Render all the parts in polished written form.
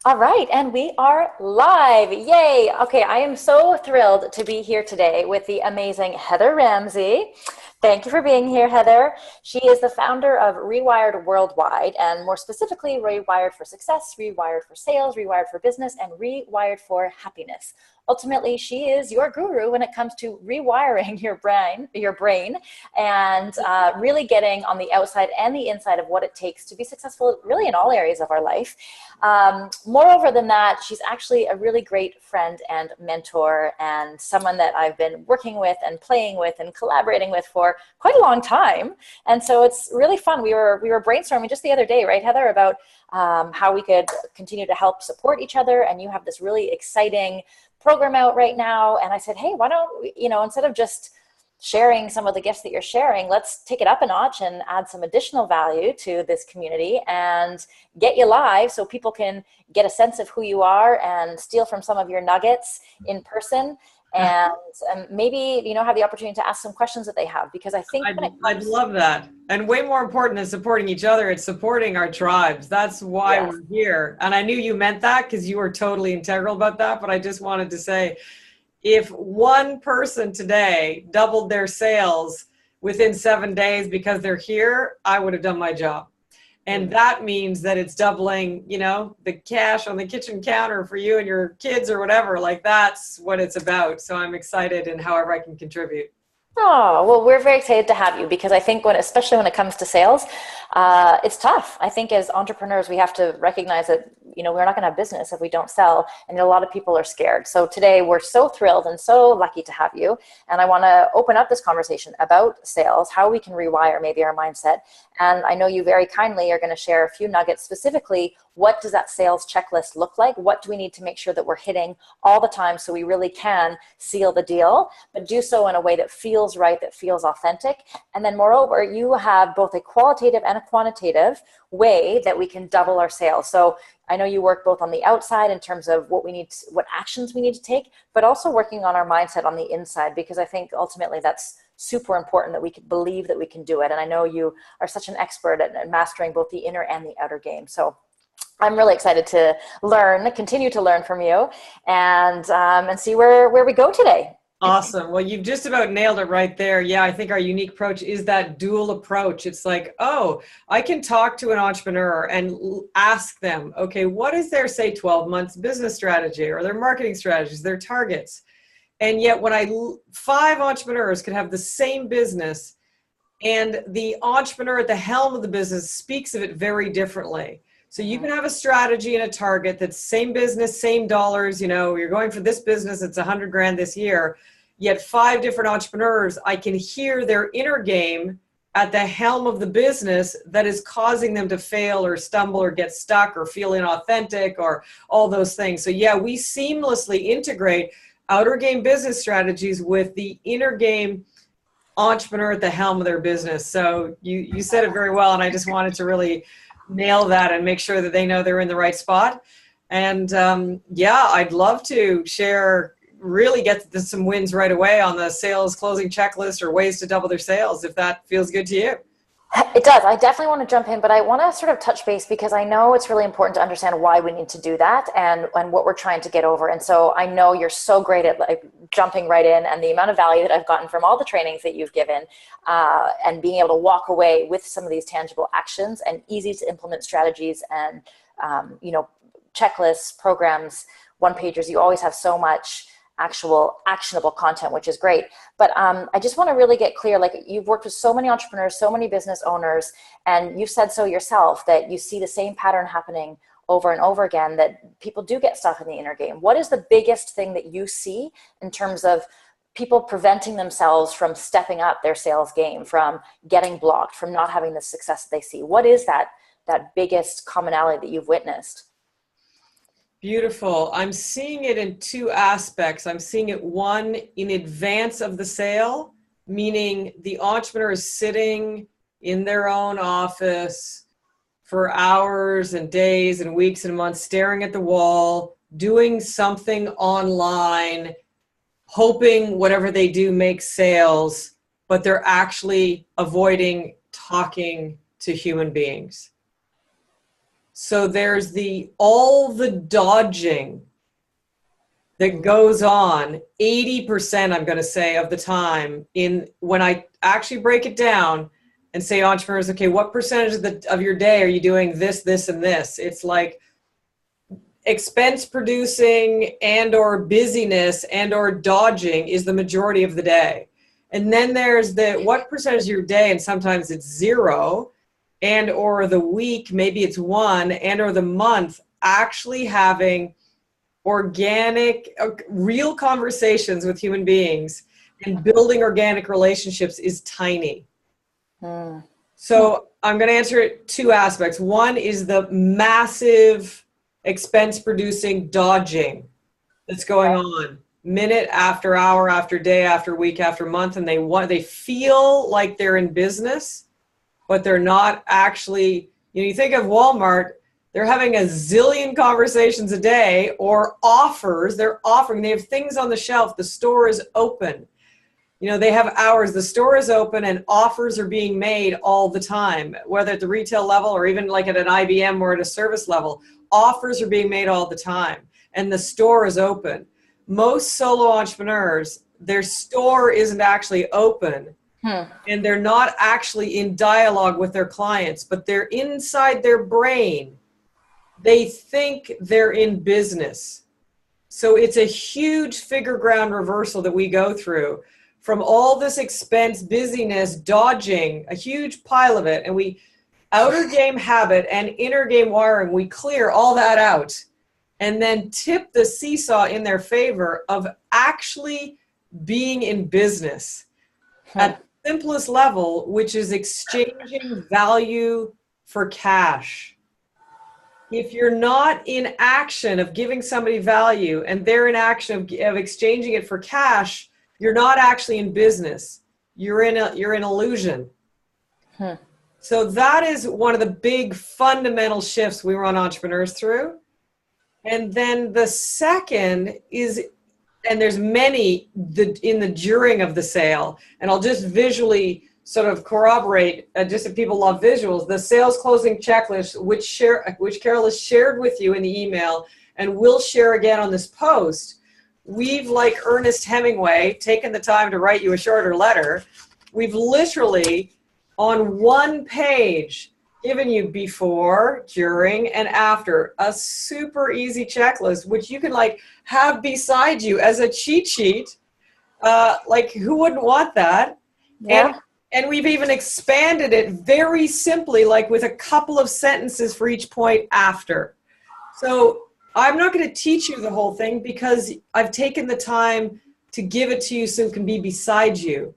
All right, and we are live. Yay. Okay, I am so thrilled to be here today with the amazing Heather Ramsey. Thank you for being here, Heather. She is the founder of Rewired Worldwide, and more specifically, Rewired for Success, Rewired for Sales, Rewired for Business, and Rewired for Happiness. Ultimately, she is your guru when it comes to rewiring your brain, and really getting on the outside and the inside of what it takes to be successful, really in all areas of our life. Moreover than that, she's actually a really great friend and mentor, and someone that I've been working with and playing with and collaborating with for quite a long time. And so it's really fun. We were brainstorming just the other day, right, Heather, about how we could continue to help support each other. And you have this really exciting program out right now. And I said, hey, why don't we, instead of just sharing some of the gifts that you're sharing, let's take it up a notch and add some additional value to this community and get you live so people can get a sense of who you are and steal from some of your nuggets in person. And maybe, have the opportunity to ask some questions that they have, because I think I'd love that. And way more important than supporting each other, it's supporting our tribes. That's why we're here. And I knew you meant that because you were totally integral about that. But I just wanted to say, if one person today doubled their sales within 7 days because they're here, I would have done my job. And that means that it's doubling, the cash on the kitchen counter for you and your kids or whatever. Like, that's what it's about. So I'm excited in however I can contribute. Oh, well, we're very excited to have you, because I think especially when it comes to sales, it's tough. I think as entrepreneurs, we have to recognize that, we're not going to have business if we don't sell. And a lot of people are scared. So today we're so thrilled and so lucky to have you. And I want to open up this conversation about sales, how we can rewire maybe our mindset. And I know you very kindly are going to share a few nuggets, specifically, what does that sales checklist look like? What do we need to make sure that we're hitting all the time so we really can seal the deal, but do so in a way that feels right, that feels authentic? And then moreover, you have both a qualitative and a quantitative way that we can double our sales. So I know you work both on the outside in terms of what actions we need to take, but also working on our mindset on the inside, because I think ultimately that's super important, that we can believe that we can do it. And I know you are such an expert at mastering both the inner and the outer game. So I'm really excited to continue to learn from you, and see where we go today. Awesome. Well, you've just about nailed it right there. Yeah, I think our unique approach is that dual approach. It's like, oh, I can talk to an entrepreneur and ask them, okay, what is their, say, 12 months business strategy or their marketing strategies, their targets? And yet when 5 entrepreneurs could have the same business, and the entrepreneur at the helm of the business speaks of it very differently. So you can have a strategy and a target that's same business, same dollars, you're going for this business, it's 100 grand this year, yet 5 different entrepreneurs, I can hear their inner game at the helm of the business that is causing them to fail or stumble or get stuck or feel inauthentic or all those things. So yeah, we seamlessly integrate outer game business strategies with the inner game entrepreneur at the helm of their business. So you said it very well, and I just wanted to really nail that and make sure that they know they're in the right spot. And yeah, I'd love to really get to some wins right away on the sales closing checklist or ways to double their sales, if that feels good to you. It does. I definitely want to jump in, but I want to sort of touch base, because I know it's really important to understand why we need to do that and what we're trying to get over. And so I know you're so great at jumping right in, and the amount of value that I've gotten from all the trainings that you've given, and being able to walk away with some of these tangible actions and easy to implement strategies and, checklists, programs, one-pagers. You always have so much actual actionable content, which is great. But I just want to really get clear, you've worked with so many entrepreneurs, so many business owners, and you've said so yourself that you see the same pattern happening over and over again, that people do get stuck in the inner game. What is the biggest thing that you see in terms of people preventing themselves from stepping up their sales game, from getting blocked, from not having the success that they see? What is that biggest commonality that you've witnessed? Beautiful. I'm seeing it in 2 aspects. I'm seeing it, one, in advance of the sale, meaning the entrepreneur is sitting in their own office for hours and days and weeks and months, staring at the wall, doing something online, hoping whatever they do makes sales, but they're actually avoiding talking to human beings. So there's all the dodging that goes on 80%, I'm going to say, of the time when I actually break it down and say entrepreneurs, okay, what percentage of your day are you doing this, this, and this? It's like expense producing and or busyness and or dodging is the majority of the day. And then there's what percentage of your day, and sometimes it's 0, and or the week, maybe it's 1, and or the month, actually having organic, real conversations with human beings and building organic relationships is tiny. So I'm going to answer it 2 aspects. One is the massive expense producing dodging that's going on minute after hour after day after week after month, and they feel like they're in business, but they're not actually. You think of Walmart, they're having a zillion conversations a day, or offers. They have things on the shelf. The store is open. They have hours. The store is open and offers are being made all the time, whether at the retail level or even like at an IBM or at a service level. Offers are being made all the time and the store is open. Most solo entrepreneurs, their store isn't actually open. And they're not actually in dialogue with their clients, but they're inside their brain. They think they're in business. So it's a huge figure ground reversal that we go through from all this expense, busyness, dodging, a huge pile of it. And we outer game habit and inner game wiring, we clear all that out and then tip the seesaw in their favor of actually being in business at the simplest level, which is exchanging value for cash. If you're not in action of giving somebody value and they're in action of exchanging it for cash, you're not actually in business. You're in illusion. So that is one of the big fundamental shifts we run entrepreneurs through. And then the second is, and there's many in the during of the sale, and I'll just visually sort of corroborate, just if people love visuals, the sales closing checklist, which Carol has shared with you in the email and will share again on this post. We've, like Ernest Hemingway, taken the time to write you a shorter letter. We've literally, on one page, given you before, during, and after, a super easy checklist, which you can have beside you as a cheat sheet. Who wouldn't want that? Yeah. And we've even expanded it very simply, with a couple of sentences for each point after. So I'm not going to teach you the whole thing because I've taken the time to give it to you so it can be beside you.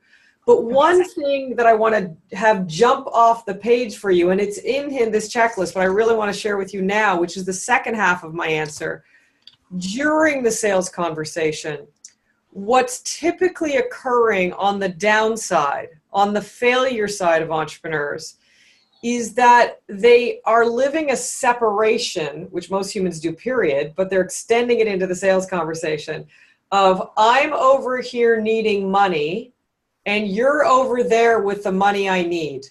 But one thing that I want to have jump off the page for you, and it's in this checklist, but I really want to share with you now, which is the second half of my answer. During the sales conversation, what's typically occurring on the downside, on the failure side of entrepreneurs, is that they are living a separation, which most humans do, period, but they're extending it into the sales conversation of, I'm over here needing money, and you're over there with the money I need.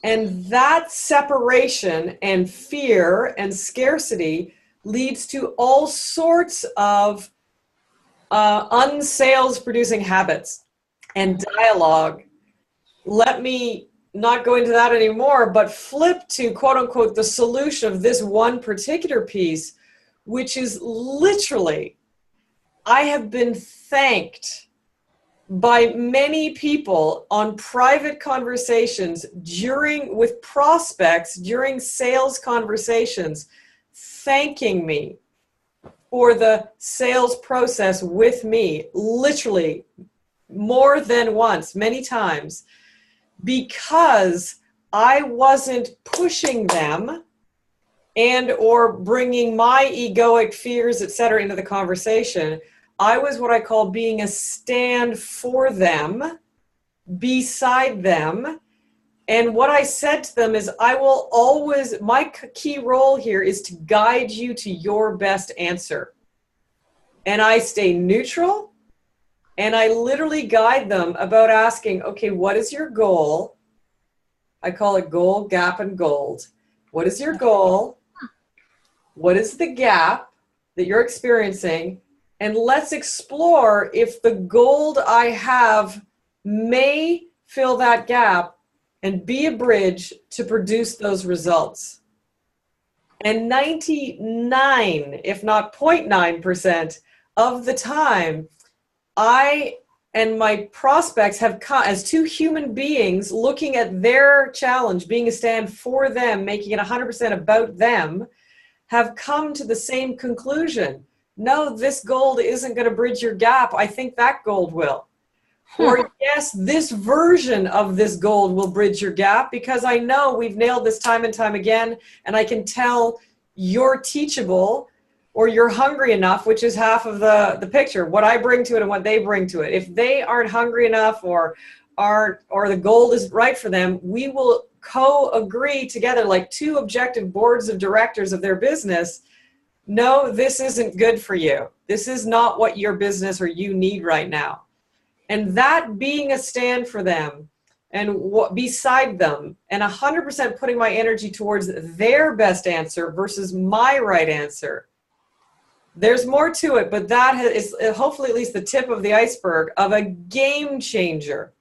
And that separation and fear and scarcity leads to all sorts of unsales producing habits and dialogue. Let me not go into that anymore, but flip to, quote unquote, the solution of this one particular piece, which is literally, I have been thanked by many people on private conversations with prospects during sales conversations, thanking me for the sales process with me, literally more than once, many times, because I wasn't pushing them and or bringing my egoic fears, etc., into the conversation. I was what I call being a stand for them, beside them. And what I said to them is, I will always, my key role here is to guide you to your best answer. And I stay neutral, and I literally guide them about asking, okay, what is your goal? I call it goal, gap, and gold. What is your goal? What is the gap that you're experiencing? And let's explore if the gold I have may fill that gap and be a bridge to produce those results. And 99, if not 0.9% of the time, I and my prospects have come as two human beings looking at their challenge, being a stand for them, making it 100% about them, have come to the same conclusion. No, this gold isn't going to bridge your gap. I think that gold will. Or yes, this version of this gold will bridge your gap because I know we've nailed this time and time again, and I can tell you're teachable or you're hungry enough, which is half of the picture, what I bring to it and what they bring to it. If they aren't hungry enough or the gold isn't right for them, we will co-agree together like two objective boards of directors of their business. No, this isn't good for you. This is not what your business or you need right now. And that being a stand for them and beside them and 100% putting my energy towards their best answer versus my right answer. There's more to it, but that is hopefully at least the tip of the iceberg of a game changer.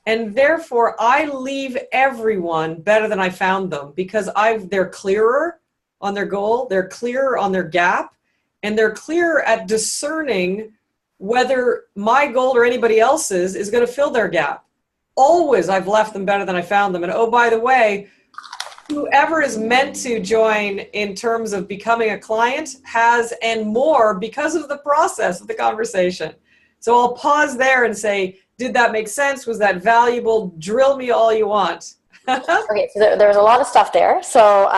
And therefore, I leave everyone better than I found them because they're clearer on their goal, they're clearer on their gap, and they're clearer at discerning whether my goal or anybody else's is going to fill their gap. Always, I've left them better than I found them. And oh, by the way, whoever is meant to join in terms of becoming a client has and more because of the process of the conversation. So I'll pause there and say, did that make sense? Was that valuable? Drill me all you want. Okay, so there's a lot of stuff there. So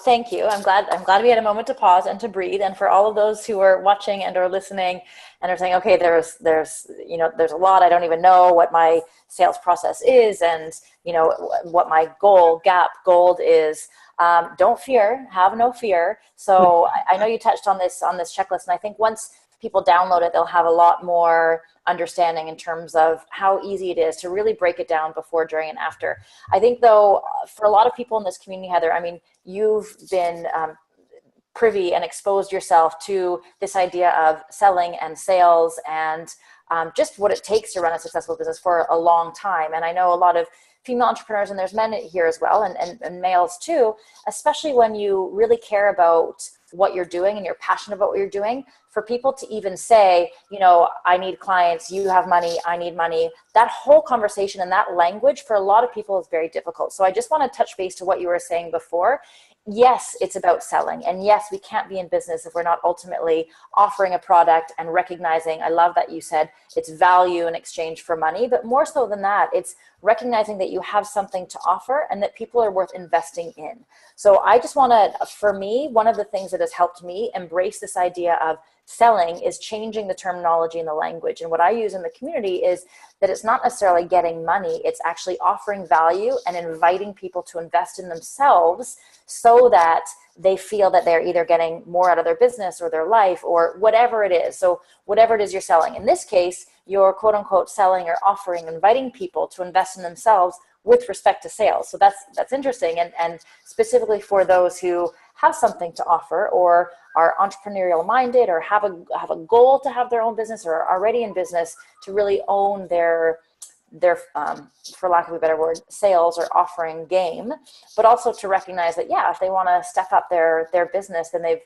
thank you. I'm glad we had a moment to pause and to breathe. And for all of those who are watching and are listening and are saying, okay, there's a lot. I don't even know what my sales process is, and what my gap gold is. Don't fear. Have no fear. So I know you touched on this checklist, and I think once people download it, they'll have a lot more understanding in terms of how easy it is to really break it down before, during, and after. I think, though, for a lot of people in this community, Heather, I mean, you've been privy and exposed yourself to this idea of selling and sales and just what it takes to run a successful business for a long time. And I know a lot of female entrepreneurs, and there's men here as well, and males too, especially when you really care about what you're doing and you're passionate about what you're doing. For people to even say, I need clients, you have money, I need money, that whole conversation and that language for a lot of people is very difficult. So I just want to touch base to what you were saying before. Yes, it's about selling. And yes, we can't be in business if we're not ultimately offering a product and recognizing, I love that you said it's value in exchange for money, but more so than that, it's recognizing that you have something to offer and that people are worth investing in. So I just want to, for me, one of the things that has helped me embrace this idea of selling is changing the terminology and the language. And what I use in the community is that it's not necessarily getting money, it's actually offering value and inviting people to invest in themselves so that they feel that they're either getting more out of their business or their life or whatever it is. So whatever it is you're selling. In this case, you're quote unquote selling or offering, inviting people to invest in themselves with respect to sales. So that's interesting. And specifically for those who have something to offer or are entrepreneurial minded or have a goal to have their own business or are already in business, to really own their for lack of a better word, sales or offering game, but also to recognize that, yeah, if they want to step up their business, then they've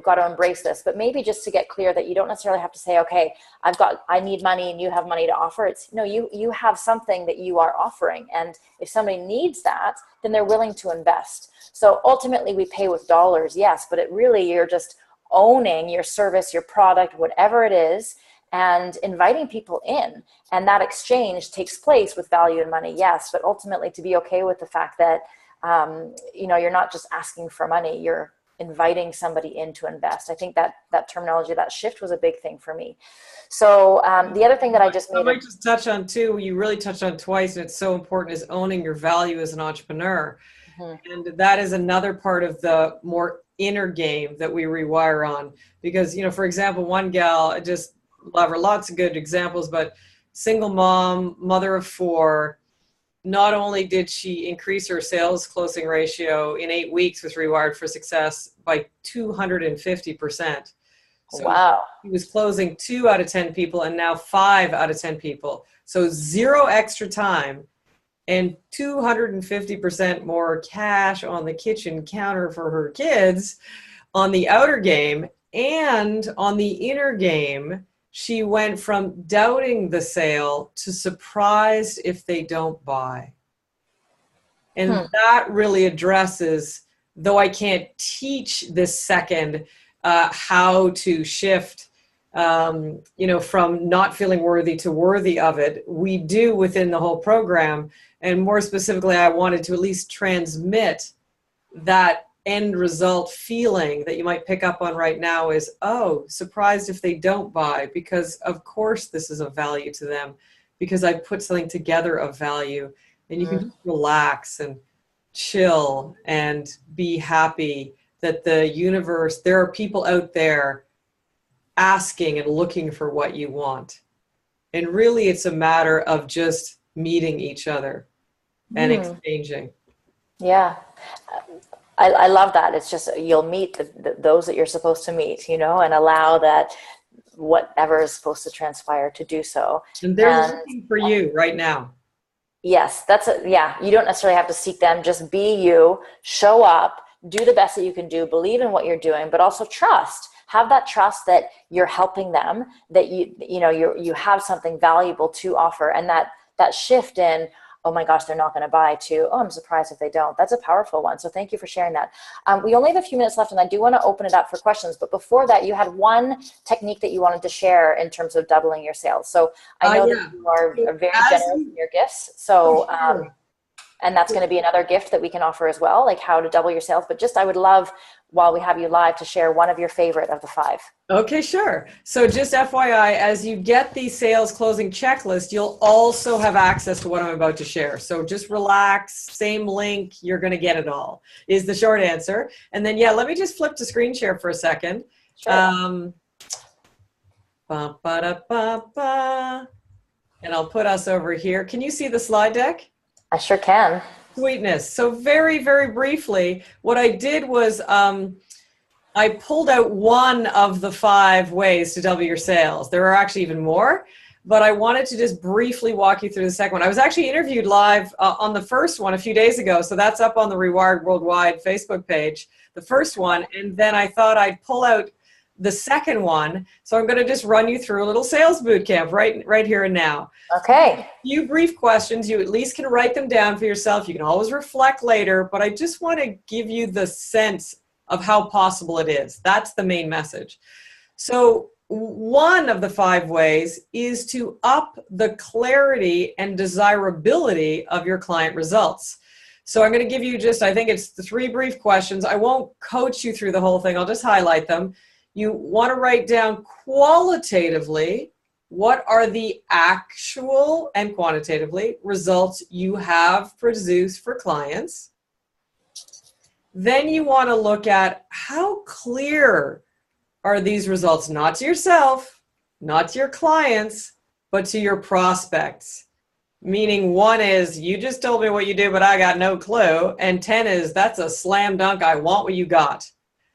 got to embrace this. But maybe just to get clear that you don't necessarily have to say, okay, I need money and you have money to offer. It's no, you have something that you are offering. And if somebody needs that, then they're willing to invest. So ultimately we pay with dollars, yes, but you're just owning your service, your product, whatever it is, and inviting people in. And that exchange takes place with value and money, yes, but ultimately to be okay with the fact that, you're not just asking for money, you're inviting somebody in to invest. I think that terminology, that shift was a big thing for me. So the other thing that I might just touch on too, you really touched on twice, and it's so important, is owning your value as an entrepreneur. Mm-hmm. And that is another part of the more inner game that we rewire on. Because, for example, one gal, I just love her, lots of good examples, but single mom, mother of 4, not only did she increase her sales closing ratio in 8 weeks with Rewired for Success by 250%. So Wow. he was closing 2 out of 10 people and now 5 out of 10 people. So 0 extra time and 250% more cash on the kitchen counter for her kids on the outer game. And on the inner game, she went from doubting the sale to surprised if they don't buy. And that really addresses, though I can't teach this second, how to shift, from not feeling worthy to worthy of it. We do within the whole program. And more specifically, I wanted to at least transmit that end result feeling that you might pick up on right now is, oh, surprised if they don't buy, because of course this is of value to them, because I put something together of value. And you can just relax and chill and be happy that the universe, there are people out there asking and looking for what you want. And really it's a matter of just meeting each other and exchanging. Yeah. I love that. It's just, you'll meet those that you're supposed to meet, and allow that whatever is supposed to transpire to do so. And they're looking for you right now. Yes, you don't necessarily have to seek them. Just be you, show up, do the best that you can do, believe in what you're doing, but also have that trust that you're helping them, that you have something valuable to offer. And that shift in, oh my gosh, they're not going to buy, to, oh, I'm surprised if they don't. That's a powerful one. So thank you for sharing that. We only have a few minutes left, and I do want to open it up for questions. But before that, you had one technique that you wanted to share in terms of doubling your sales. So I know that you are very generous in your gifts. So, and that's going to be another gift that we can offer as well, like how to double your sales. But I would love, while we have you live, to share one of your favorite of the 5. Okay, sure. So just FYI, as you get the sales closing checklist, you'll also have access to what I'm about to share. So just relax, same link, you're going to get it all, is the short answer. And then, let me just flip to screen share for a second. Sure. And I'll put us over here. Can you see the slide deck? I sure can. Sweetness. So very, very briefly, what I did was I pulled out one of the 5 ways to double your sales. There are actually even more, but I wanted to just briefly walk you through the second one. I was actually interviewed live on the first one a few days ago, so that's up on the Rewired Worldwide Facebook page, the first one, and then I thought I'd pull out the second one. So I'm going to just run you through a little sales boot camp right here and now. Okay. A few brief questions. You at least can write them down for yourself. You can always reflect later, but I just want to give you the sense of how possible it is. That's the main message. So one of the 5 ways is to up the clarity and desirability of your client results. So I'm going to give you I think it's the 3 brief questions. I won't coach you through the whole thing. I'll just highlight them. You want to write down qualitatively what are the actual and quantitatively results you have produced for clients. Then you want to look at how clear are these results, not to yourself, not to your clients, but to your prospects. Meaning 1 is, you just told me what you do, but I got no clue. And 10 is, that's a slam dunk. I want what you got.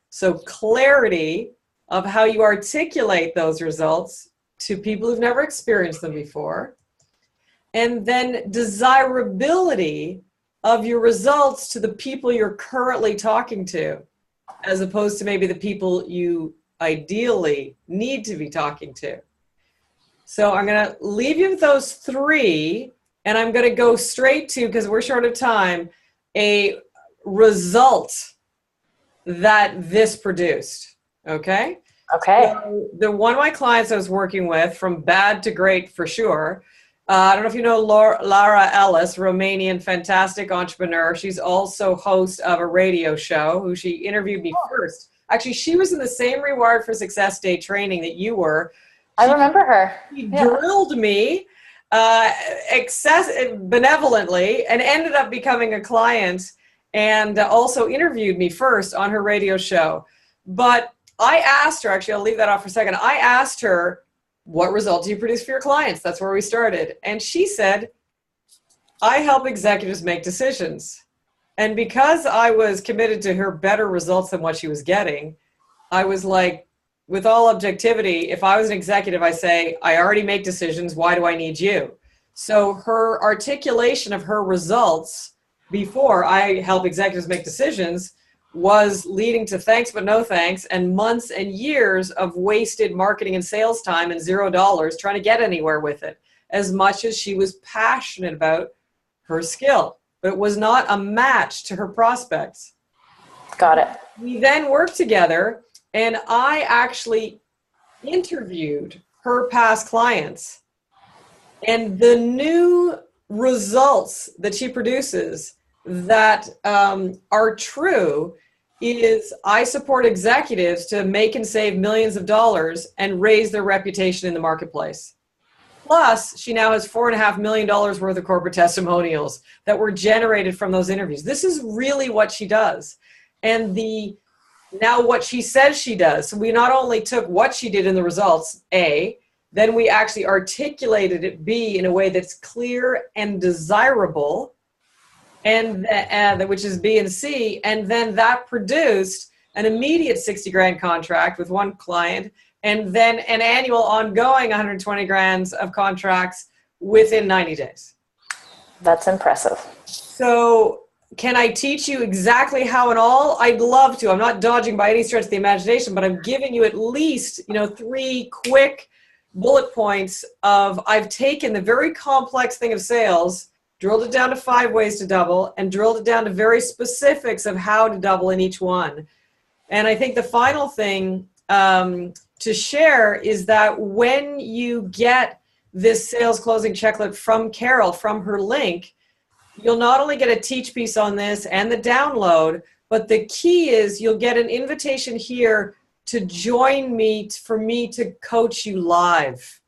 So clarity of how you articulate those results to people who've never experienced them before. And then desirability of your results to the people you're currently talking to, as opposed to maybe the people you ideally need to be talking to. So I'm going to leave you with those 3, and I'm going to go straight to, because we're short of time, a result that this produced. Okay? Okay. So one of my clients I was working with, from bad to great for sure. I don't know if you know Lara Ellis, Romanian fantastic entrepreneur. She's also host of a radio show, who she interviewed me first. Actually, she was in the same Rewired for Success Day training that you were. I remember her. She drilled me benevolently and ended up becoming a client, and also interviewed me first on her radio show. But I asked her, actually, I'll leave that off for a second. I asked her, what results do you produce for your clients? That's where we started. And she said, I help executives make decisions. And because I was committed to her better results than what she was getting, I was like, with all objectivity, if I was an executive, I say, I already make decisions. Why do I need you? So her articulation of her results before I help executives make decisions was leading to thanks but no thanks and months and years of wasted marketing and sales time and $0 trying to get anywhere with it, as much as she was passionate about her skill. But it was not a match to her prospects. Got it. We then worked together, and I actually interviewed her past clients. And the new results that she produces that are true is I support executives to make and save millions of dollars and raise their reputation in the marketplace. Plus, she now has $4.5 million worth of corporate testimonials that were generated from those interviews. This is really what she does. And now what she says she does. So we not only took what she did in the results, A, then we actually articulated it, B, in a way that's clear and desirable, and which is B and C, and then that produced an immediate 60 grand contract with one client, and then an annual ongoing 120 grand of contracts within 90 days. That's impressive. So can I teach you exactly how and all? I'd love to. I'm not dodging by any stretch of the imagination, but I'm giving you at least, 3 quick bullet points of I've taken the very complex thing of sales, drilled it down to 5 ways to double, and drilled it down to very specifics of how to double in each one. And I think the final thing to share is that when you get this sales closing checklist from Carol, from her link, you'll not only get a teach piece on this and the download, but the key is you'll get an invitation here to join me, for me to coach you live.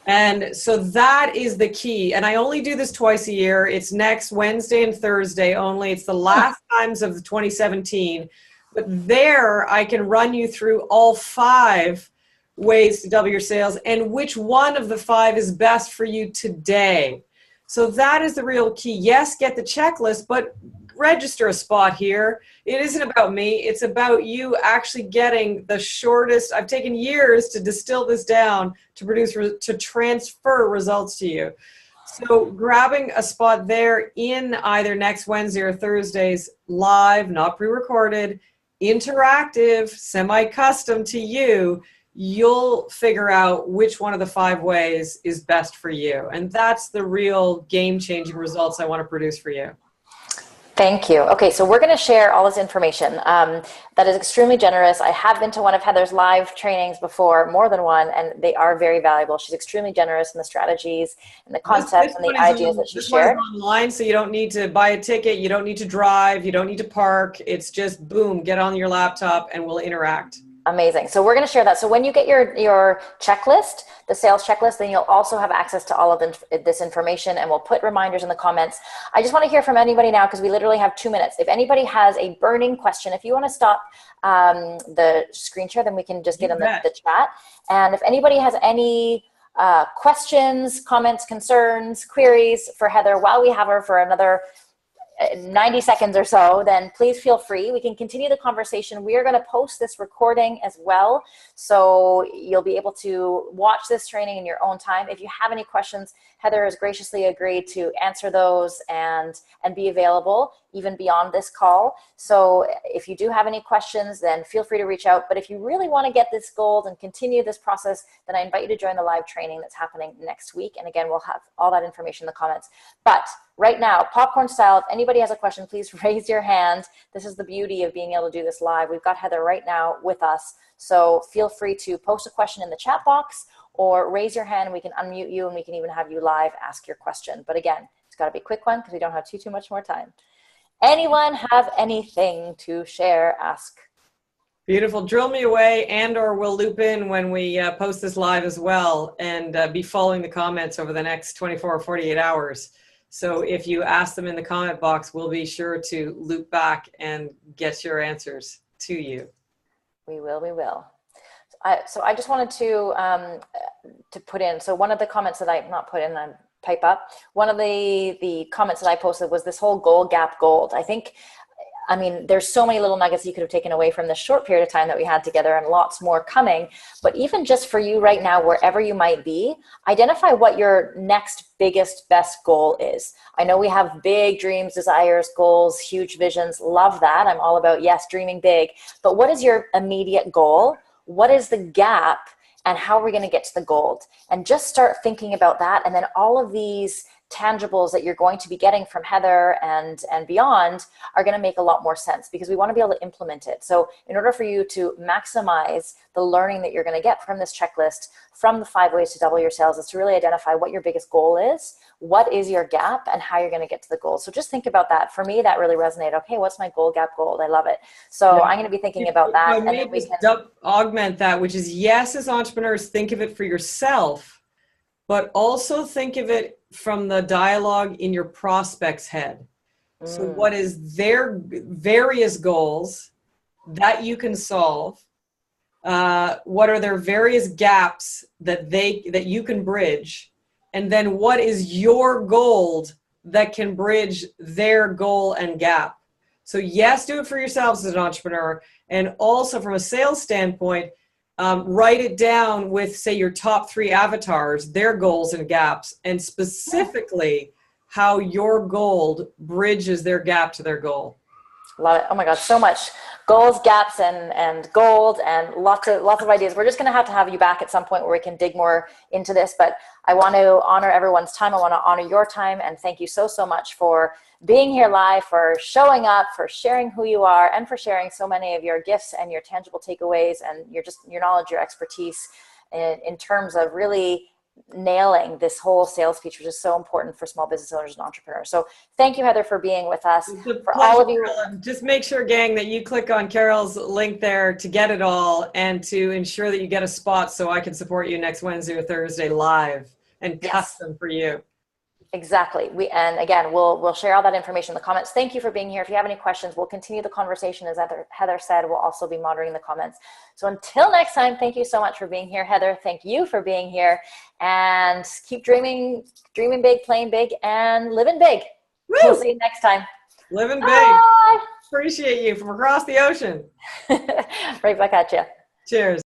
And so that is the key. And I only do this twice a year. It's next Wednesday and Thursday only. It's the last times of 2017. But there I can run you through all 5 ways to double your sales and which one of the 5 is best for you today. So that is the real key. Yes, get the checklist, but register a spot here. It isn't about me. It's about you actually getting the shortest. I've taken years to distill this down to produce, to transfer results to you. So grabbing a spot there in either next Wednesday or Thursday's live, not pre-recorded, interactive, semi-custom to you, you'll figure out which one of the 5 ways is best for you. And that's the real game-changing results I want to produce for you. Thank you. Okay, so we're going to share all this information. That is extremely generous. I have been to one of Heather's live trainings before, more than one, and they are very valuable. She's extremely generous in the strategies and the concepts and the ideas that she shared. This one is online, so you don't need to buy a ticket, you don't need to drive, you don't need to park. It's just boom, get on your laptop and we'll interact. Amazing. So we're going to share that. So when you get your checklist, the sales checklist, then you'll also have access to all of this information, and we'll put reminders in the comments. I just want to hear from anybody now because we literally have 2 minutes. If anybody has a burning question, if you want to stop the screen share, then we can just get in the chat. And if anybody has any questions, comments, concerns, queries for Heather while we have her for another 90 seconds or so, then please feel free. We can continue the conversation. We are going to post this recording as well, so you'll be able to watch this training in your own time. If you have any questions, Heather has graciously agreed to answer those and be available even beyond this call. So if you do have any questions, then feel free to reach out. But if you really want to get this gold and continue this process, then I invite you to join the live training that's happening next week. And again, we'll have all that information in the comments. But right now, popcorn style, if anybody has a question, please raise your hand. This is the beauty of being able to do this live. We've got Heather right now with us. So feel free to post a question in the chat box or raise your hand and we can unmute you and we can even have you live ask your question. But again, it's got to be a quick one because we don't have too much more time. Anyone have anything to share, ask? Beautiful. Drill me away, and or we'll loop in when we post this live as well, and be following the comments over the next 24 or 48 hours. So if you ask them in the comment box, we'll be sure to loop back and get your answers to you. We will, we will. So I just wanted to put in, so one of the comments that I not put in, I'm pipe up. One of the comments that I posted was this whole goal gap gold. I mean, there's so many little nuggets you could have taken away from this short period of time that we had together, and lots more coming. But even just for you right now, wherever you might be, identify what your next biggest, best goal is. I know we have big dreams, desires, goals, huge visions. Love that. I'm all about, yes, dreaming big. But what is your immediate goal? What is the gap? And how are we going to get to the gold? And just start thinking about that. And then all of these tangibles that you're going to be getting from Heather and beyond are going to make a lot more sense, because we want to be able to implement it. So in order for you to maximize the learning that you're going to get from this checklist, from the 5 ways to double your sales, is to really identify what your biggest goal is, what is your gap, and how you're going to get to the goal. So just think about that. For me, that really resonated. Okay, what's my goal gap goal? I love it. So I'm going to be thinking about that. And then we can augment that, which is, yes, as entrepreneurs, think of it for yourself, but also think of it from the dialogue in your prospect's head. So what is their various goals that you can solve? What are their various gaps that you can bridge? And then what is your gold that can bridge their goal and gap? So yes, do it for yourselves as an entrepreneur. And also from a sales standpoint, write it down with, say, your top 3 avatars, their goals and gaps, and specifically how your gold bridges their gap to their goal. Love it. Oh my God, so much goals, gaps, and gold, and lots of ideas. We're just going to have you back at some point where we can dig more into this. But I want to honor everyone's time. I want to honor your time, and thank you so much for being here live, for showing up, for sharing who you are, and for sharing so many of your gifts and your tangible takeaways and your knowledge, your expertise in terms of really nailing this whole sales pitch, which is so important for small business owners and entrepreneurs. So thank you, Heather, for being with us. For all of you, just make sure, gang, that you click on Carol's link there to get it all, and to ensure that you get a spot so I can support you next Wednesday or Thursday live and custom for you. Exactly. And again, we'll share all that information in the comments. Thank you for being here. If you have any questions, we'll continue the conversation. As Heather said, we'll also be monitoring the comments. So until next time, thank you so much for being here. Heather, thank you for being here, and keep dreaming big, playing big, and living big. Woo! We'll see you next time. Living big. Bye. Appreciate you from across the ocean. Right back at you. Cheers.